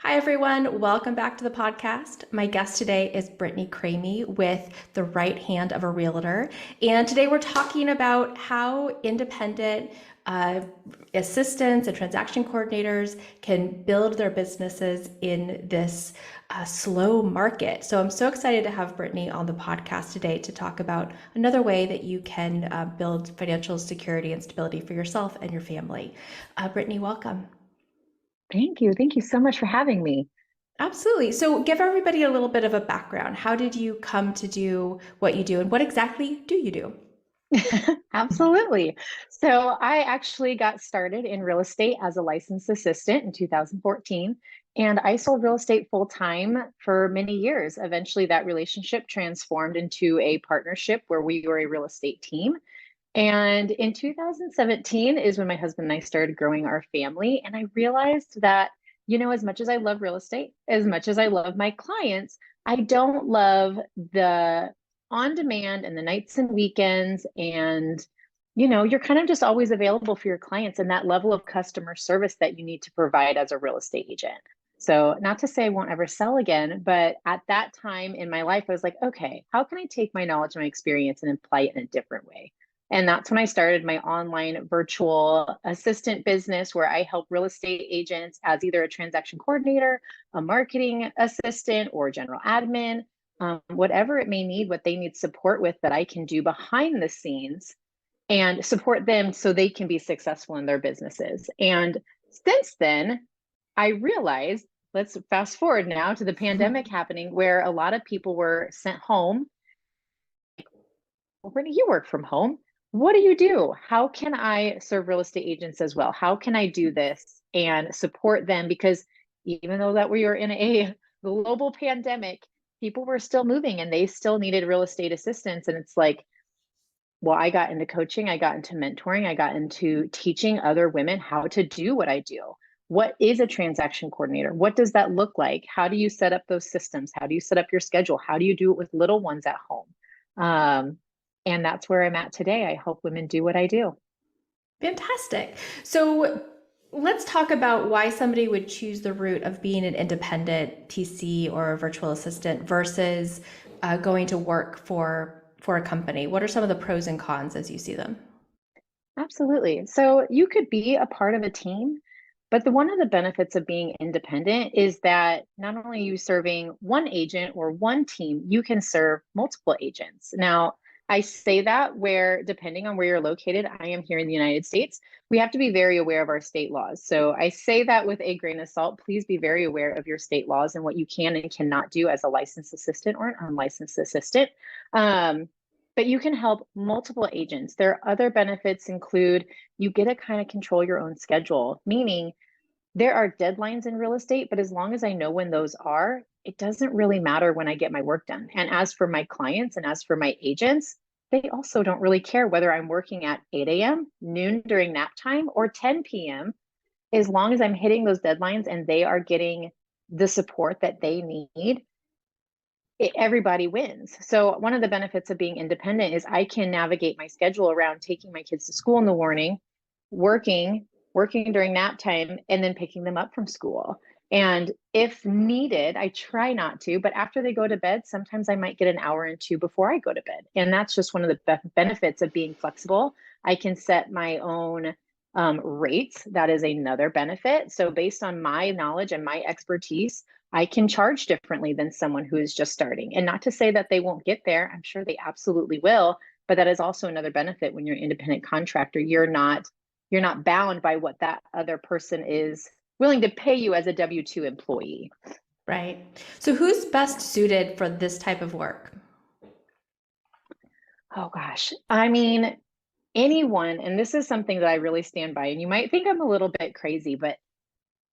Hi, everyone. Welcome back to the podcast. My guest today is Brittany Kramme with The Right Hand of a Realtor. And today we're talking about how independent uh, assistants and transaction coordinators can build their businesses in this slow market. So I'm so excited to have Brittany on the podcast today to talk about another way that you can build financial security and stability for yourself and your family. Brittany, welcome. Thank you. Thank you so much for having me. Absolutely. So give everybody a little bit of a background. How did you come to do what you do, and what exactly do you do? Absolutely. So I actually got started in real estate as a licensed assistant in 2014, and I sold real estate full time for many years. Eventually, that relationship transformed into a partnership where we were a real estate team. And in 2017 is when my husband and I started growing our family. And I realized that, as much as I love real estate, as much as I love my clients, I don't love the on demand and the nights and weekends. And, you're kind of just always available for your clients and that level of customer service that you need to provide as a real estate agent. So, not to say I won't ever sell again, but at that time in my life, I was like, okay, how can I take my knowledge and my experience and apply it in a different way? And that's when I started my online virtual assistant business where I help real estate agents as either a transaction coordinator, a marketing assistant, or general admin, whatever it may need, what they need support with that I can do behind the scenes and support them so they can be successful in their businesses. And since then, I realized, let's fast forward now to the pandemic happening where a lot of people were sent home. Well, Brittany, you work from home. What do you do? How can I serve real estate agents as well? How can I do this and support them? Because even though that we were in a global pandemic, people were still moving and they still needed real estate assistance. And it's like, well, I got into coaching, I got into mentoring, I got into teaching other women how to do what I do. What is a transaction coordinator? What does that look like? How do you set up those systems? How do you set up your schedule? How do you do it with little ones at home? Um, and that's where I'm at today. I help women do what I do. Fantastic. So let's talk about why somebody would choose the route of being an independent TC or a virtual assistant versus going to work for a company. What are some of the pros and cons as you see them? Absolutely. So you could be a part of a team, but one of the benefits of being independent is that not only are you serving one agent or one team, you can serve multiple agents. Now, I say that where, depending on where you're located, I am here in the United States, we have to be very aware of our state laws. So I say that with a grain of salt. Please be very aware of your state laws and what you can and cannot do as a licensed assistant or an unlicensed assistant. Um, but you can help multiple agents. Their other benefits include you get to kind of control your own schedule, meaning there are deadlines in real estate, but as long as I know when those are, it doesn't really matter when I get my work done. And as for my clients and as for my agents, they also don't really care whether I'm working at 8 a.m., noon during nap time, or 10 p.m. As long as I'm hitting those deadlines and they are getting the support that they need, everybody wins. So one of the benefits of being independent is I can navigate my schedule around taking my kids to school in the morning, working during nap time, and then picking them up from school. And if needed, I try not to, but after they go to bed, sometimes I might get an hour and two before I go to bed. And that's just one of the benefits of being flexible. I can set my own rates. That is another benefit. So based on my knowledge and my expertise, I can charge differently than someone who is just starting. And not to say that they won't get there, I'm sure they absolutely will, but that is also another benefit when you're an independent contractor. You're not bound by what that other person is willing to pay you as a W-2 employee. Right. So who's best suited for this type of work? Oh gosh. I mean, anyone, and this is something that I really stand by, and you might think I'm a little bit crazy, but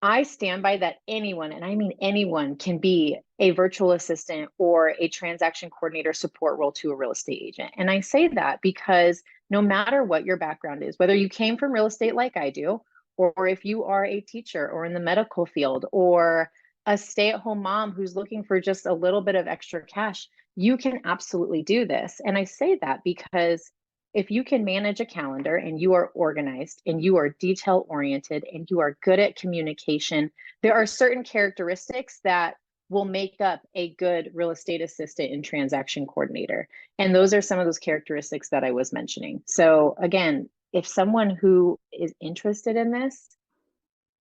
I stand by that anyone, and I mean anyone, can be a virtual assistant or a transaction coordinator support role to a real estate agent. And I say that because no matter what your background is, whether you came from real estate like I do, or if you are a teacher or in the medical field, or a stay at home mom who's looking for just a little bit of extra cash, you can absolutely do this. And I say that because if you can manage a calendar and you are organized and you are detail oriented and you are good at communication, there are certain characteristics that will make up a good real estate assistant and transaction coordinator. And those are some of those characteristics that I was mentioning. So again, if someone who is interested in this,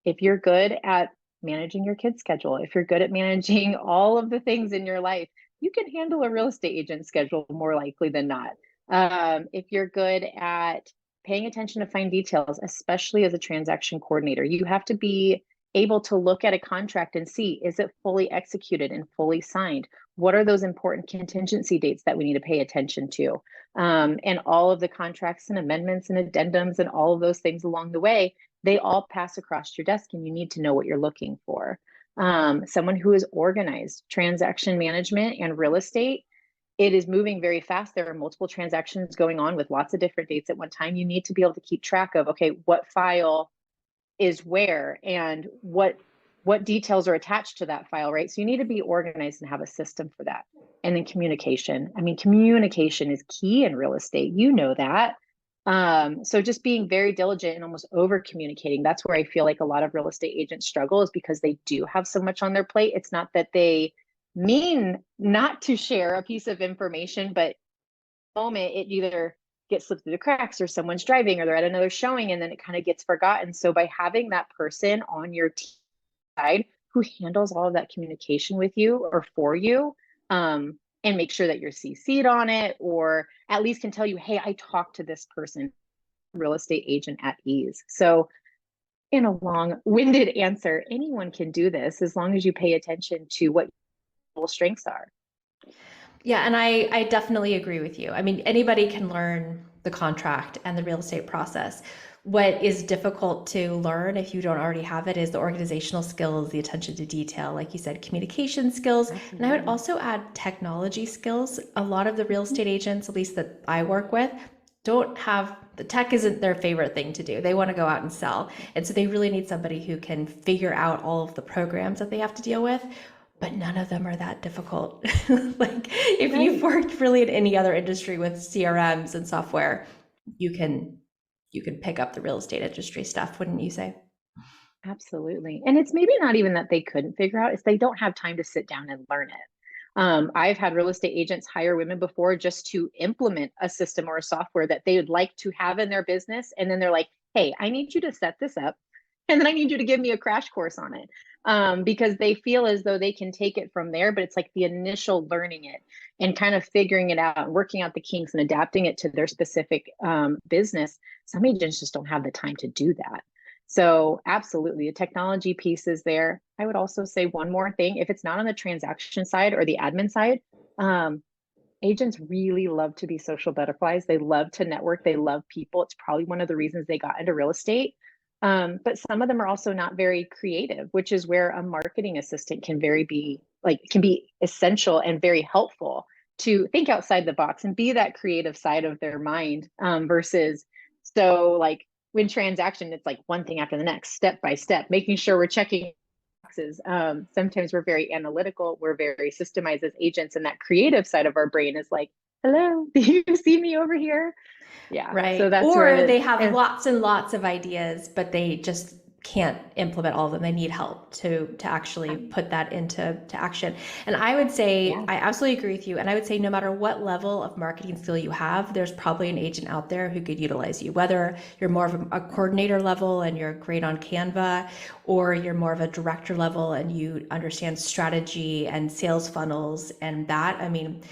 if you're good at managing your kid's schedule, if you're good at managing all of the things in your life, you can handle a real estate agent schedule more likely than not. If you're good at paying attention to fine details, especially as a transaction coordinator, you have to be able to look at a contract and see, is it fully executed and fully signed? What are those important contingency dates that we need to pay attention to? And all of the contracts and amendments and addendums and all of those things along the way, they all pass across your desk and you need to know what you're looking for. Someone who is organized, transaction management and real estate, it is moving very fast. There are multiple transactions going on with lots of different dates at one time. You need to be able to keep track of, okay, what file is where and what details are attached to that file, right? So you need to be organized and have a system for that. And then communication. I mean, communication is key in real estate. You know that. So just being very diligent and almost over communicating, that's where I feel like a lot of real estate agents struggle, is because they do have so much on their plate. It's not that they mean not to share a piece of information, but moment it either gets slipped through the cracks or someone's driving or they're at another showing and then it kind of gets forgotten. So by having that person on your side who handles all of that communication with you or for you, and make sure that you're CC'd on it, or at least can tell you, hey, I talked to this person, real estate agent at ease. So in a long-winded answer, anyone can do this as long as you pay attention to what your strengths are. Yeah, and I definitely agree with you. I mean, anybody can learn the contract and the real estate process. What is difficult to learn if you don't already have it is the organizational skills, the attention to detail, like you said, communication skills. And I would also add technology skills. A lot of the real estate agents, at least that I work with, don't have the tech isn't their favorite thing to do. They want to go out and sell. And so they really need somebody who can figure out all of the programs that they have to deal with, but none of them are that difficult. Like if you've worked really in any other industry with CRMs and software, you can pick up the real estate industry stuff, wouldn't you say? Absolutely. And it's maybe not even that they couldn't figure out, it's they don't have time to sit down and learn it. I've had real estate agents hire women before just to implement a system or a software that they would like to have in their business. And then they're like, hey, I need you to set this up. And then I need you to give me a crash course on it, because they feel as though they can take it from there. But it's like the initial learning it and kind of figuring it out and working out the kinks and adapting it to their specific business. Some agents just don't have the time to do that. So absolutely, the technology piece is there. I would also say one more thing. If it's not on the transaction side or the admin side, agents really love to be social butterflies. They love to network. They love people. It's probably one of the reasons they got into real estate. But some of them are also not very creative, which is where a marketing assistant can be essential and very helpful to think outside the box and be that creative side of their mind, versus so like when transaction, it's like one thing after the next, step by step, making sure we're checking boxes. Sometimes we're very analytical, we're very systemized as agents, and that creative side of our brain is like, hello, do you see me over here? Yeah. So Right. that's Or where, they have and lots and lots of ideas, but they just can't implement all of them. They need help to actually put that into action. And I would say yeah, I absolutely agree with you. And I would say no matter what level of marketing skill you have, there's probably an agent out there who could utilize you. Whether you're more of a coordinator level and you're great on Canva, or you're more of a director level and you understand strategy and sales funnels and that. I mean,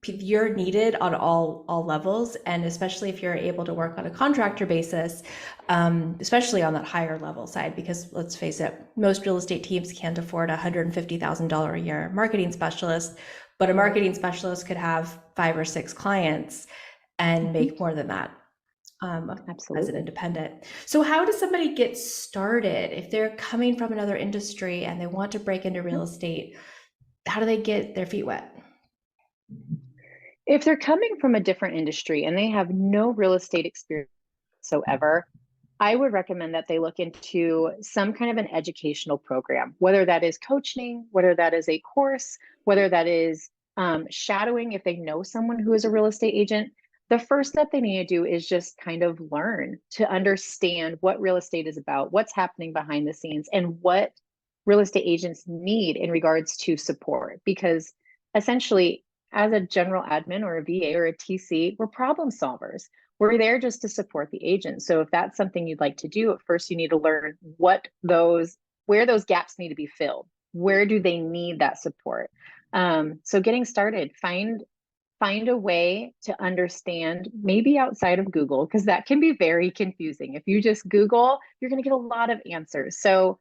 you're needed on all levels, and especially if you're able to work on a contractor basis, especially on that higher level side, because let's face it, most real estate teams can't afford a $150,000 a year marketing specialist, but a marketing specialist could have 5 or 6 clients and make more than that, as an absolutely. independent. So how does somebody get started if they're coming from another industry and they want to break into real estate? How do they get their feet wet? If they're coming from a different industry and they have no real estate experience whatsoever, I would recommend that they look into some kind of an educational program, whether that is coaching, whether that is a course, whether that is shadowing if they know someone who is a real estate agent. the first step they need to do is just kind of learn to understand what real estate is about, what's happening behind the scenes, and what real estate agents need in regards to support. Because essentially, as a general admin or a VA or a TC, we're problem solvers. We're there just to support the agent. So if that's something you'd like to do, at first you need to learn where those gaps need to be filled. Where do they need that support? So getting started, find a way to understand, maybe outside of Google, because that can be very confusing. If you just Google, you're going to get a lot of answers. So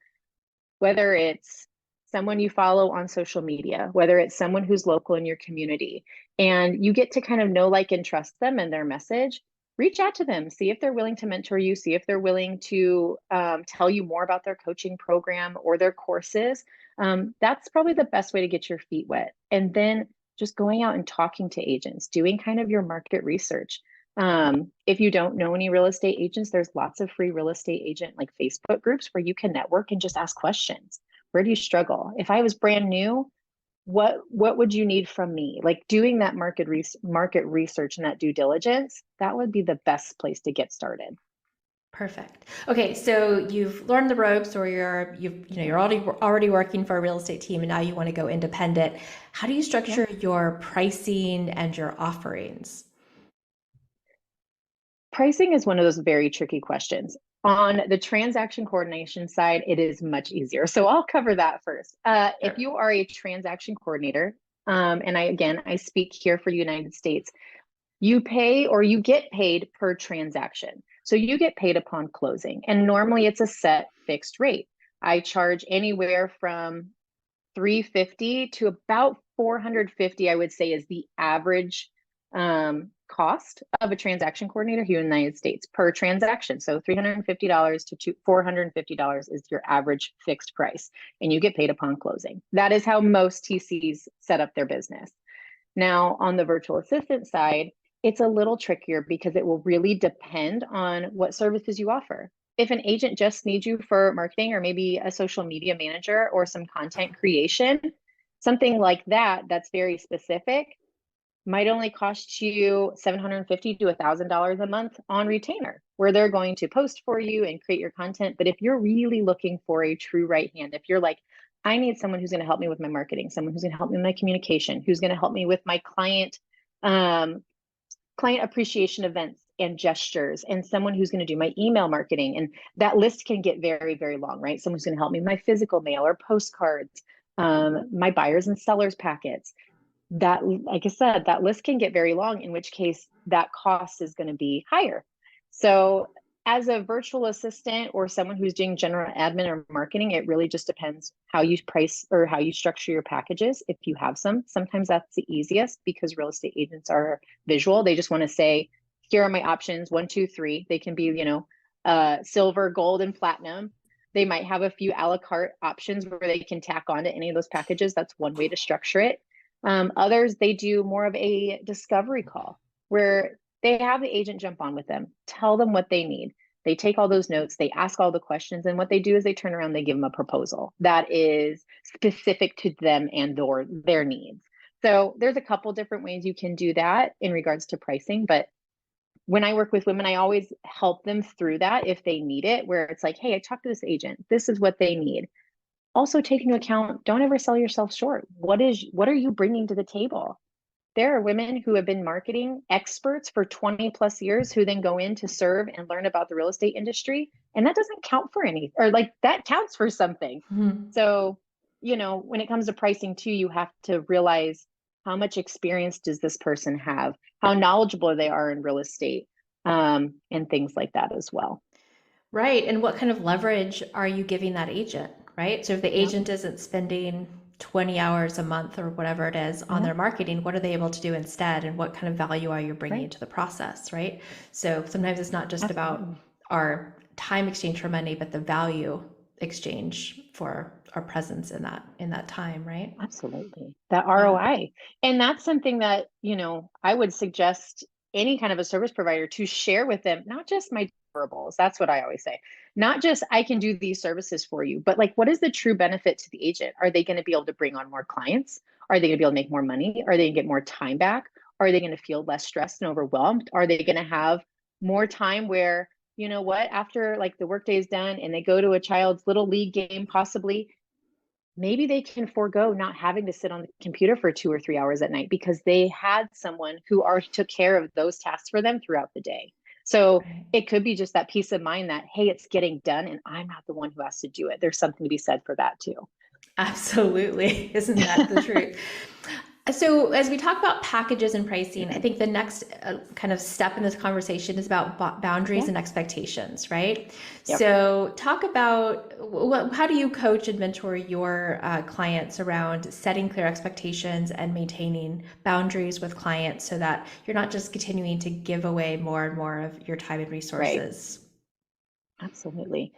whether it's someone you follow on social media, whether it's someone who's local in your community, and you get to kind of know, like, and trust them and their message, reach out to them, see if they're willing to mentor you, see if they're willing to tell you more about their coaching program or their courses. That's probably the best way to get your feet wet. And then just going out and talking to agents, doing kind of your market research. If you don't know any real estate agents, there's lots of free real estate agent like Facebook groups where you can network and just ask questions. Where do you struggle? If I was brand new, what would you need from me? Like doing that market research and that due diligence, that would be the best place to get started. Perfect. Okay, so you've learned the ropes, or you're already working for a real estate team, and now you want to go independent. How do you Yeah. structure your pricing and your offerings? Pricing is one of those very tricky questions. On the transaction coordination side, it is much easier. So I'll cover that first. If Sure. you are a transaction coordinator, and I speak here for the United States, you pay or you get paid per transaction. So you get paid upon closing, and normally it's a set fixed rate. I charge anywhere from 350 to about 450, I would say, is the average cost of a transaction coordinator here in the United States per transaction. So $350 to $450 is your average fixed price, and you get paid upon closing. That is how most TCs set up their business. Now, on the virtual assistant side, it's a little trickier because it will really depend on what services you offer. If an agent just needs you for marketing or maybe a social media manager or some content creation, something like that, that's very specific, might only cost you $750 to $1,000 a month on retainer, where they're going to post for you and create your content. But if you're really looking for a true right hand, if you're like, I need someone who's going to help me with my marketing, someone who's going to help me with my communication, who's going to help me with my um, client appreciation events and gestures, and someone who's going to do my email marketing. And that list can get very, very long, right? Someone who's going to help me with my physical mail or postcards, my buyers and sellers packets. That, like I said, that list can get very long, in which case that cost is going to be higher. So as a virtual assistant or someone who's doing general admin or marketing, it really just depends how you price or how you structure your packages. If you have some, sometimes that's the easiest because real estate agents are visual. They just want to say, here are my options, 1, 2, 3. They can be, silver, gold, and platinum. They might have a few a la carte options where they can tack on to any of those packages. That's one way to structure it. Others, they do more of a discovery call where they have the agent jump on with them, tell them what they need. They take all those notes, they ask all the questions, and what they do is they turn around, they give them a proposal that is specific to them and or their needs. So there's a couple different ways you can do that in regards to pricing, but when I work with women, I always help them through that if they need it, where it's like, hey, I talked to this agent, this is what they need. Also take into account, don't ever sell yourself short. What are you bringing to the table? There are women who have been marketing experts for 20 plus years who then go in to serve and learn about the real estate industry. And that doesn't count for anything, or like that counts for something. Mhm. So, when it comes to pricing too, you have to realize how much experience does this person have, how knowledgeable they are in real estate, and things like that as well. Right. And what kind of leverage are you giving that agent, right? So if the Yep. agent isn't spending 20 hours a month or whatever it is on Yeah. their marketing, what are they able to do instead? And what kind of value are you bringing Right. into the process, right? So sometimes it's not just about Absolutely. our time exchange for money, but the value exchange for our presence in that time, right? Absolutely. That Yeah. ROI. And that's something that, I would suggest any kind of a service provider to share with them, not just my deliverables. That's what I always say. Not just I can do these services for you, but like what is the true benefit to the agent? Are they going to be able to bring on more clients? Are they going to be able to make more money? Are they going to get more time back? Are they going to feel less stressed and overwhelmed? Are they going to have more time where, you know what, after like the workday is done and they go to a child's little league game, possibly, maybe they can forego not having to sit on the computer for 2 or 3 hours at night because they had someone who already took care of those tasks for them throughout the day. So Right. it could be just that peace of mind that, hey, it's getting done and I'm not the one who has to do it. There's something to be said for that too. Absolutely. Isn't that the truth? So, as we talk about packages and pricing, I think the next kind of step in this conversation is about boundaries Yeah. and expectations, right? Yep. So, talk about how do you coach and mentor your clients around setting clear expectations and maintaining boundaries with clients so that you're not just continuing to give away more and more of your time and Right. resources? Absolutely.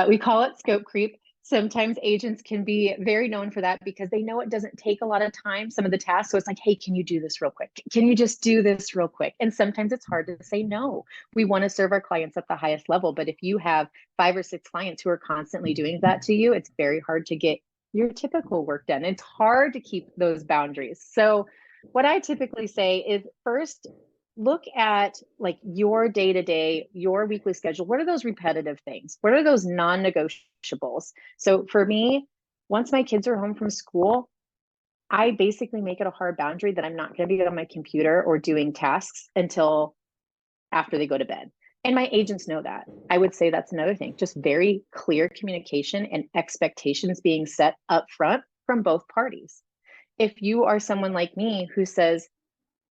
We call it scope creep. Sometimes agents can be very known for that because they know it doesn't take a lot of time, some of the tasks. So it's like, hey, can you do this real quick? Can you just do this real quick? And sometimes it's hard to say no. We want to serve our clients at the highest level. But if you have 5 or 6 clients who are constantly doing that to you, it's very hard to get your typical work done. It's hard to keep those boundaries. So what I typically say is first, look at like your day to day, your weekly schedule. What are those repetitive things? What are those non negotiables? So for me, once my kids are home from school, I basically make it a hard boundary that I'm not going to be on my computer or doing tasks until after they go to bed. And my agents know that. I would say that's another thing, just very clear communication and expectations being set up front from both parties. If you are someone like me who says,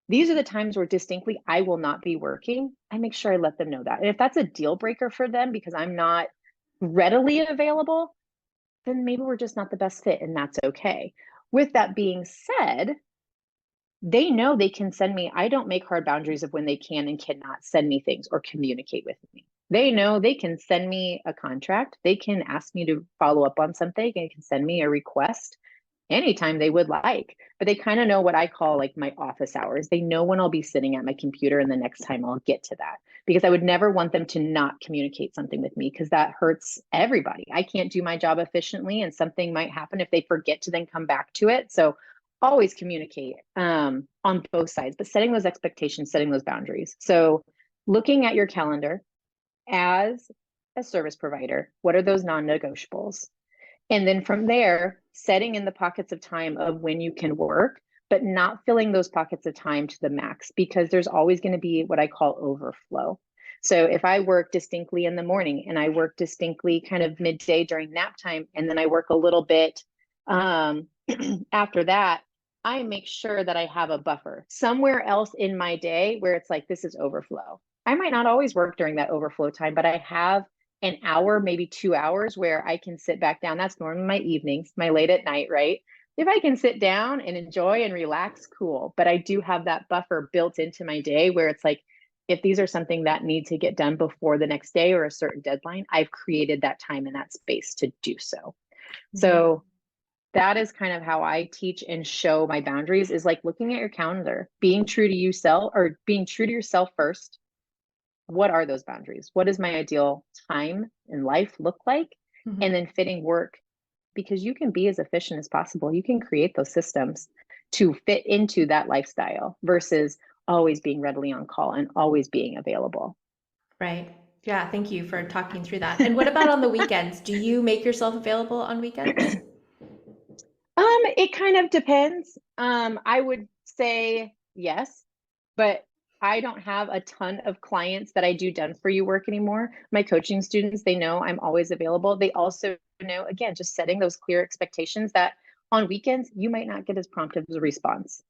these are the times where distinctly I will not be working, I make sure I let them know that. And if that's a deal breaker for them because I'm not readily available, then maybe we're just not the best fit, and that's okay. With that being said, they know they can send me, I don't make hard boundaries of when they can and cannot send me things or communicate with me. They know they can send me a contract, they can ask me to follow up on something, they can send me a request anytime they would like, but they kind of know what I call like my office hours. They know when I'll be sitting at my computer and the next time I'll get to that, because I would never want them to not communicate something with me because that hurts everybody. I can't do my job efficiently and something might happen if they forget to then come back to it. So always communicate on both sides, but setting those expectations, setting those boundaries. So looking at your calendar as a service provider, what are those non-negotiables? And then from there, setting in the pockets of time of when you can work, but not filling those pockets of time to the max, because there's always going to be what I call overflow. So if I work distinctly in the morning and I work distinctly kind of midday during nap time, and then I work a little bit after that, I make sure that I have a buffer somewhere else in my day where it's like, this is overflow. I might not always work during that overflow time, but I have an hour, maybe 2 hours where I can sit back down. That's normally my evenings, my late at night, right? If I can sit down and enjoy and relax, cool. But I do have that buffer built into my day where it's like, if these are something that need to get done before the next day or a certain deadline, I've created that time and that space to do so. Mhm. So that is kind of how I teach and show my boundaries, is like looking at your calendar, being true to yourself, or being true to yourself first. What are those boundaries? What does my ideal time in life look like? And Mhm. then fitting work, because you can be as efficient as possible. You can create those systems to fit into that lifestyle versus always being readily on call and always being available. Right. Yeah, thank you for talking through that. And what about on the weekends? Do you make yourself available on weekends? It kind of depends. I would say yes, but I don't have a ton of clients that I do done for you work anymore. My coaching students, they know I'm always available. They also know, again, just setting those clear expectations that on weekends, you might not get as prompt of a response.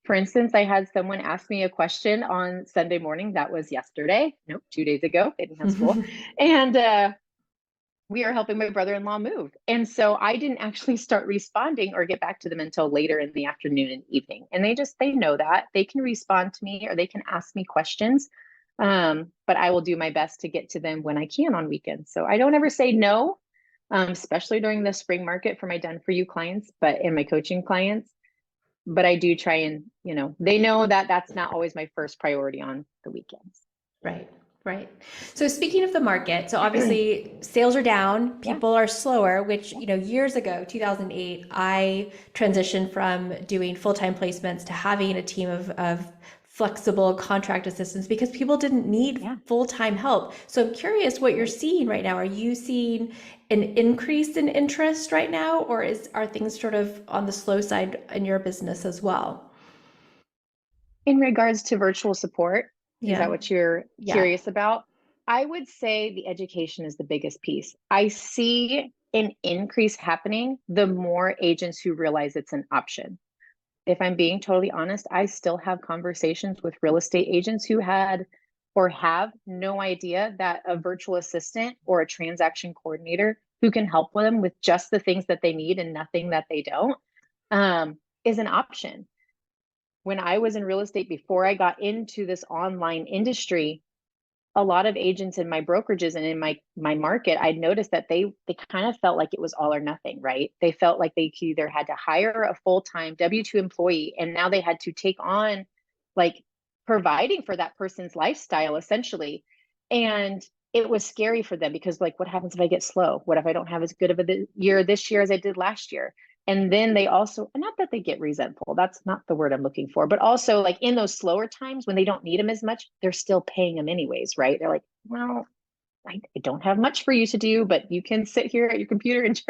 For instance, I had someone ask me a question on Sunday morning. That was yesterday. Nope, 2 days ago. They didn't have school. And we are helping my brother-in-law move. And so I didn't actually start responding or get back to them until later in the afternoon and evening. And they know that they can respond to me or they can ask me questions. But I will do my best to get to them when I can on weekends. So I don't ever say no, especially during the spring market for my done for you clients, but in my coaching clients. But I do try and, they know that that's not always my first priority on the weekends. Right. Right. So speaking of the market, so obviously sales are down, Yeah, people are slower, which, years ago, 2008, I transitioned from doing full-time placements to having a team of flexible contract assistants because people didn't need yeah. full-time help. So I'm curious what you're Right. seeing right now. Are you seeing an increase in interest right now, or are things sort of on the slow side in your business as well? In regards to virtual support, is Yeah. that what you're Yeah. curious about? I would say the education is the biggest piece. I see an increase happening the more agents who realize it's an option. If I'm being totally honest, I still have conversations with real estate agents who had or have no idea that a virtual assistant or a transaction coordinator who can help them with just the things that they need and nothing that they don't is an option. When I was in real estate before I got into this online industry, a lot of agents in my brokerages and in my market, I'd noticed that they kind of felt like it was all or nothing, right? They felt like they either had to hire a full-time W-2 employee and now they had to take on like providing for that person's lifestyle essentially. And it was scary for them because like what happens if I get slow? What if I don't have as good of a year this year as I did last year? And then they also, not that they get resentful, that's not the word I'm looking for, but also like in those slower times when they don't need them as much, they're still paying them anyways, right? They're like, well, I don't have much for you to do, but you can sit here at your computer and,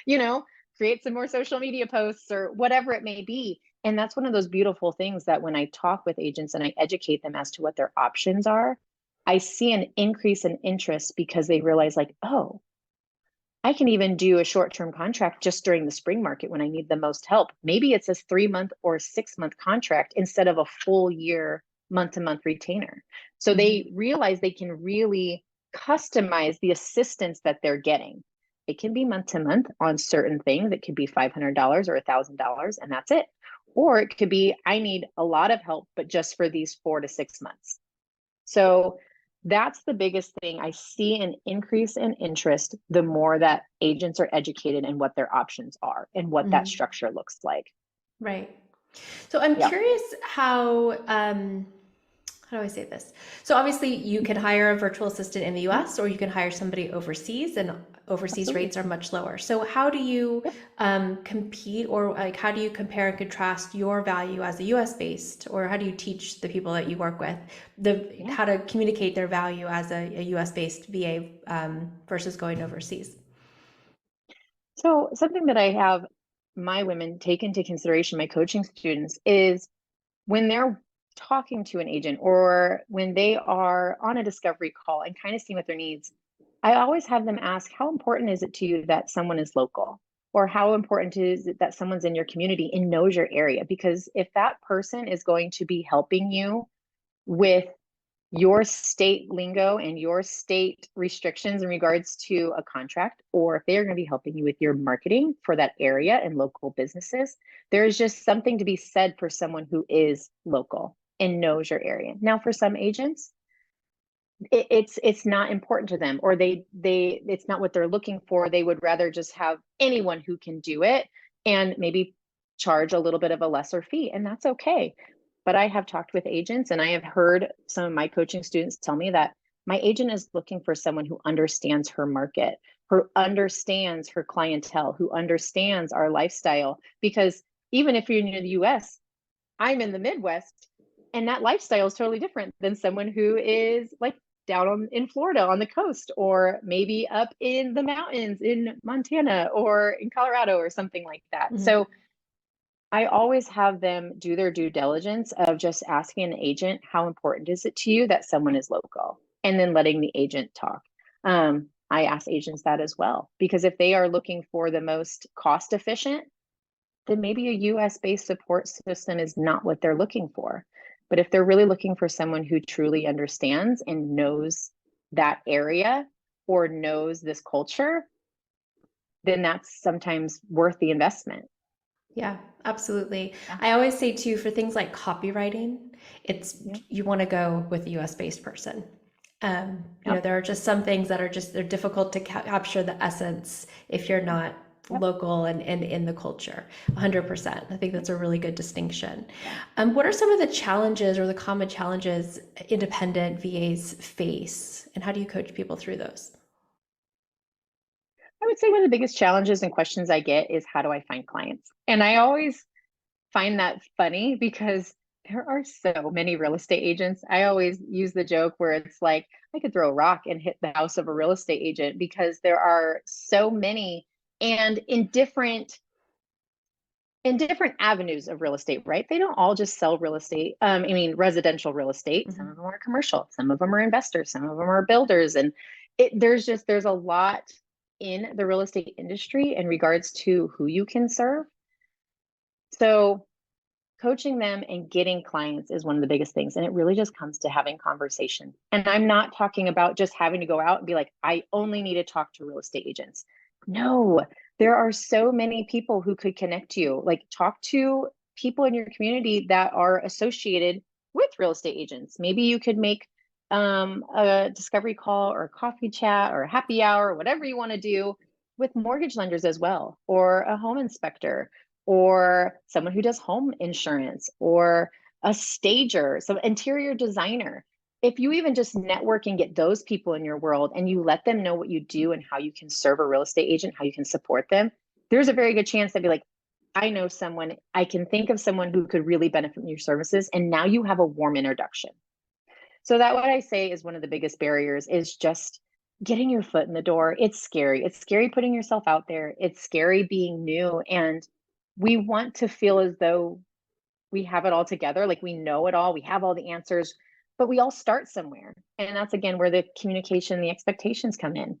you know, create some more social media posts or whatever it may be. And that's one of those beautiful things that when I talk with agents and I educate them as to what their options are, I see an increase in interest because they realize, like, oh, I can even do a short-term contract just during the spring market when I need the most help. Maybe it's a 3 month or 6 month contract instead of a full year month-to-month retainer. So Mhm. they realize they can really customize the assistance that they're getting. It can be month to month on certain things. It could be $500 or $1,000, and that's it. Or it could be, I need a lot of help, but just for these 4 to 6 months. So that's the biggest thing. I see an increase in interest the more that agents are educated in what their options are and what that Mhm. structure looks like. Right. So I'm Yeah, curious how do I say this? So obviously you can hire a virtual assistant in the yeah, US or you can hire somebody overseas, and overseas absolutely. rates are much lower. So how do you Yep. compete, or like how do you compare and contrast your value as a US based, or how do you teach the people that you work with Yeah. how to communicate their value as a US based VA versus going overseas? So something that I have my women take into consideration, my coaching students, is when they're talking to an agent or when they are on a discovery call and kind of seeing what their needs, I always have them ask, how important is it to you that someone is local? Or how important is it that someone's in your community and knows your area? Because if that person is going to be helping you with your state lingo and your state restrictions in regards to a contract, or if they are going to be helping you with your marketing for that area and local businesses, there is just something to be said for someone who is local and knows your area. Now, for some agents, it's not important to them, or they it's not what they're looking for. They would rather just have anyone who can do it and maybe charge a little bit of a lesser fee, and that's okay. But I have talked with agents and I have heard some of my coaching students tell me that my agent is looking for someone who understands her market, who understands her clientele, who understands our lifestyle. Because even if you're in the US, I'm in the Midwest, and that lifestyle is totally different than someone who is like down in Florida on the coast, or maybe up in the mountains in Montana or in Colorado or something like that. Mhm. So I always have them do their due diligence of just asking an agent, how important is it to you that someone is local? And then letting the agent talk. I ask agents that as well, because if they are looking for the most cost efficient, then maybe a US based support system is not what they're looking for. But if they're really looking for someone who truly understands and knows that area or knows this culture, then that's sometimes worth the investment. Yeah, absolutely. Yeah. I always say too, for things like copywriting, it's Yeah. you want to go with a US based person. Yep. There are just some things that are just they're difficult to capture the essence if you're not Yep. local and in the culture. 100%. I think that's a really good distinction. What are some of the challenges or the common challenges independent VAs face, and how do you coach people through those? I would say one of the biggest challenges and questions I get is how do I find clients? And I always find that funny because there are so many real estate agents. I always use the joke where it's like I could throw a rock and hit the house of a real estate agent because there are so many and in different avenues of real estate, right? They don't all just sell real estate. Residential real estate. Some of Mhm. them are commercial. Some of them are investors. Some of them are builders. And there's a lot in the real estate industry in regards to who you can serve. So coaching them and getting clients is one of the biggest things. And it really just comes to having conversation. And I'm not talking about just having to go out and be like, I only need to talk to real estate agents. No, there are so many people who could connect you. Like, talk to people in your community that are associated with real estate agents. Maybe you could make a discovery call or a coffee chat or a happy hour, whatever you want to do with mortgage lenders as well, or a home inspector, or someone who does home insurance, or a stager, so interior designer. If you even just network and get those people in your world and you let them know what you do and how you can serve a real estate agent, how you can support them, there's a very good chance they'd be like, I know someone, I can think of someone who could really benefit from your services. And now you have a warm introduction. So that what I say is one of the biggest barriers is just getting your foot in the door. It's scary. It's scary putting yourself out there. It's scary being new. And we want to feel as though we have it all together, like we know it all, we have all the answers, but we all start somewhere. And that's again where the communication, the expectations come in.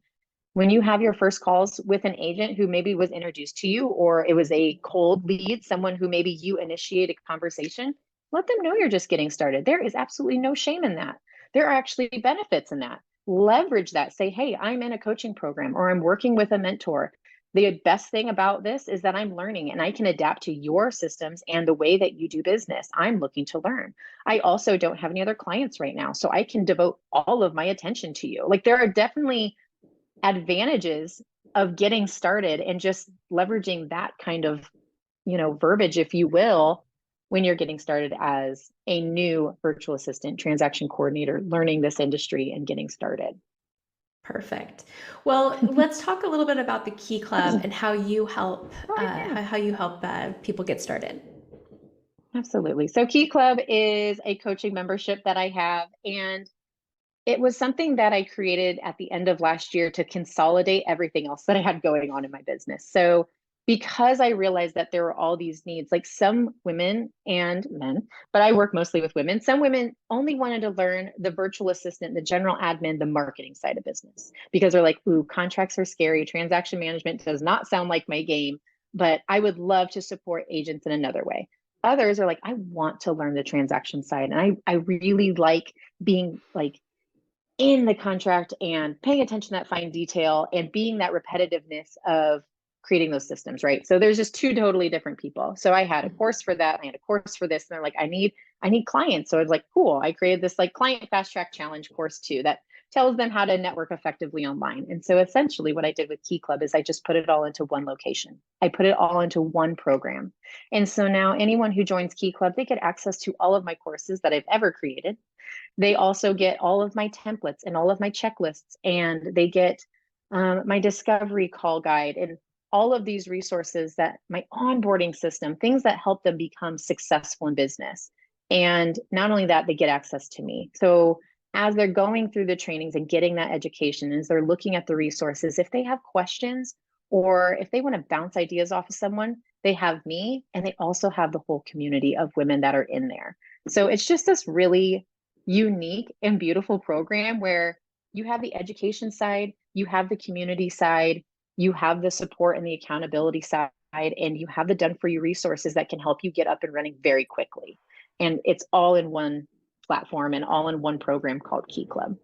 When you have your first calls with an agent who maybe was introduced to you, or it was a cold lead, someone who maybe you initiate a conversation, let them know you're just getting started. There is absolutely no shame in that. There are actually benefits in that. Leverage that. Say, hey, I'm in a coaching program or I'm working with a mentor. The best thing about this is that I'm learning and I can adapt to your systems and the way that you do business. I'm looking to learn. I also don't have any other clients right now, so I can devote all of my attention to you. Like, there are definitely advantages of getting started and just leveraging that kind of, verbiage, if you will, when you're getting started as a new virtual assistant, transaction coordinator, learning this industry and getting started. Perfect. Well, let's talk a little bit about the Key Club and how you help Oh, yeah. people get started. Absolutely. So Key Club is a coaching membership that I have, and it was something that I created at the end of last year to consolidate everything else that I had going on in my business. So, because I realized that there were all these needs, like some women and men, but I work mostly with women. Some women only wanted to learn the virtual assistant, the general admin, the marketing side of business because they're like, ooh, contracts are scary. Transaction management does not sound like my game, but I would love to support agents in another way. Others are like, I want to learn the transaction side. And I really like being like in the contract and paying attention to that fine detail and being that repetitiveness of creating those systems, right? So there's just two totally different people. So I had a course for that. I had a course for this. And they're like, I need clients. So I was like, cool. I created this like client fast track challenge course too that tells them how to network effectively online. And so essentially what I did with Key Club is I just put it all into one location. I put it all into one program. And so now anyone who joins Key Club, they get access to all of my courses that I've ever created. They also get all of my templates and all of my checklists, and they get my discovery call guide and all of these resources that my onboarding system, things that help them become successful in business. And not only that, they get access to me. So as they're going through the trainings and getting that education, as they're looking at the resources, if they have questions or if they want to bounce ideas off of someone, they have me, and they also have the whole community of women that are in there. So it's just this really unique and beautiful program where you have the education side, you have the community side, you have the support and the accountability side, and you have the done for you resources that can help you get up and running very quickly. And it's all in one platform and all in one program called Key Club.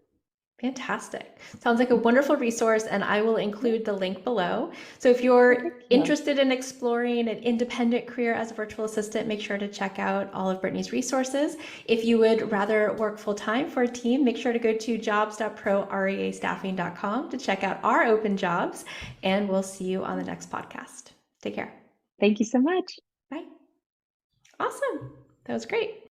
Fantastic. Sounds like a wonderful resource, and I will include the link below. So if you're Thank you. interested in exploring an independent career as a virtual assistant, make sure to check out all of Brittany's resources. If you would rather work full-time for a team, make sure to go to jobs.proreastaffing.com to check out our open jobs, and we'll see you on the next podcast. Take care. Thank you so much. Bye. Awesome. That was great.